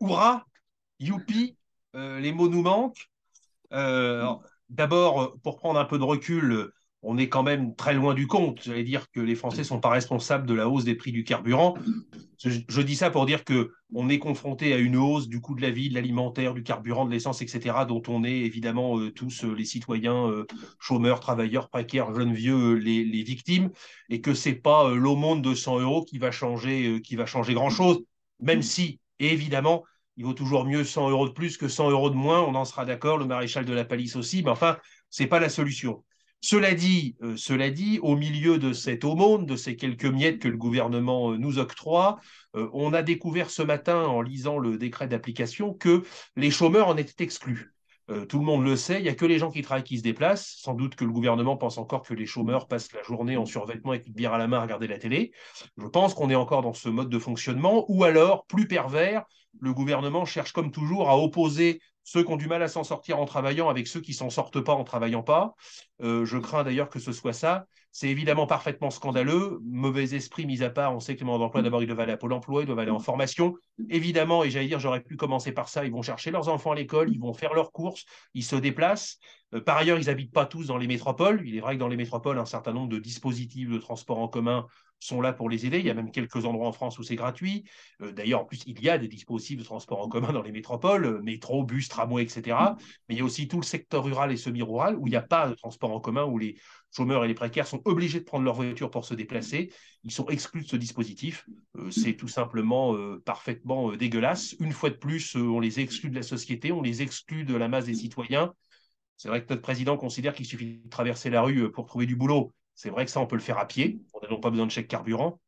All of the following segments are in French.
Hurrah, youpi, les mots nous manquent. D'abord, pour prendre un peu de recul, on est quand même très loin du compte. J'allais dire que les Français ne sont pas responsables de la hausse des prix du carburant. Je dis ça pour dire que on est confronté à une hausse du coût de la vie, de l'alimentaire, du carburant, de l'essence, etc., dont on est évidemment tous les citoyens, chômeurs, travailleurs, précaires, jeunes, vieux, les victimes, et que c'est pas l'aumône de 100 euros qui va changer grand-chose, même si, évidemment, il vaut toujours mieux 100 euros de plus que 100 euros de moins, on en sera d'accord, le maréchal de la Palisse aussi, mais enfin, c'est pas la solution. Cela dit, au milieu de cette aumône, de ces quelques miettes que le gouvernement nous octroie, on a découvert ce matin, en lisant le décret d'application, que les chômeurs en étaient exclus. Tout le monde le sait, il n'y a que les gens qui travaillent qui se déplacent. Sans doute que le gouvernement pense encore que les chômeurs passent la journée en survêtement avec une bière à la main à regarder la télé. Je pense qu'on est encore dans ce mode de fonctionnement, ou alors, plus pervers, le gouvernement cherche comme toujours à opposer ceux qui ont du mal à s'en sortir en travaillant avec ceux qui s'en sortent pas en travaillant pas. Je crains d'ailleurs que ce soit ça. C'est évidemment parfaitement scandaleux. Mauvais esprit mis à part, on sait que les demandeurs d'emploi, d'abord, ils doivent aller à Pôle emploi, ils doivent aller en formation. Évidemment, et j'allais dire, j'aurais pu commencer par ça, ils vont chercher leurs enfants à l'école, ils vont faire leurs courses, ils se déplacent. Par ailleurs, ils n'habitent pas tous dans les métropoles. Il est vrai que dans les métropoles, un certain nombre de dispositifs de transport en commun sont là pour les aider. Il y a même quelques endroits en France où c'est gratuit. D'ailleurs, en plus, il y a des dispositifs de transport en commun dans les métropoles, métro, bus, tramway, etc. Mais il y a aussi tout le secteur rural et semi-rural où il n'y a pas de transport en commun, où les chômeurs et les précaires sont obligés de prendre leur voiture pour se déplacer. Ils sont exclus de ce dispositif. C'est tout simplement parfaitement dégueulasse. Une fois de plus, on les exclut de la société, on les exclut de la masse des citoyens. C'est vrai que notre président considère qu'il suffit de traverser la rue pour trouver du boulot. C'est vrai que ça, on peut le faire à pied. On n'a donc pas besoin de chèque carburant.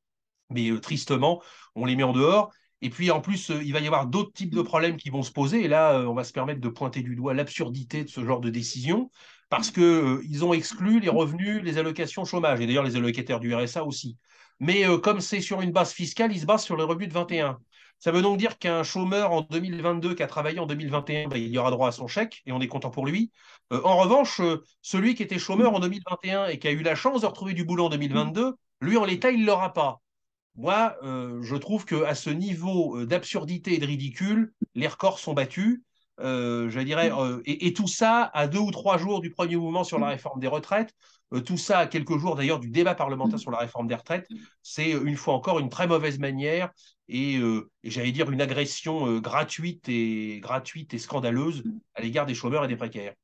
Mais tristement, on les met en dehors. Et puis en plus, il va y avoir d'autres types de problèmes qui vont se poser. Et là, on va se permettre de pointer du doigt l'absurdité de ce genre de décision, parce que ils ont exclu les revenus, les allocations chômage, et d'ailleurs les allocataires du RSA aussi. Mais comme c'est sur une base fiscale, ils se basent sur les revenus de 21. Ça veut donc dire qu'un chômeur en 2022 qui a travaillé en 2021, ben, il y aura droit à son chèque, et on est content pour lui. En revanche, celui qui était chômeur en 2021 et qui a eu la chance de retrouver du boulot en 2022, lui, en l'état, il ne l'aura pas. Moi, je trouve qu'à ce niveau d'absurdité et de ridicule, les records sont battus. Je dirais, et tout ça à 2 ou 3 jours du premier mouvement sur la réforme des retraites, tout ça à quelques jours d'ailleurs du débat parlementaire sur la réforme des retraites, c'est une fois encore une très mauvaise manière et j'allais dire une agression gratuite et scandaleuse à l'égard des chômeurs et des précaires.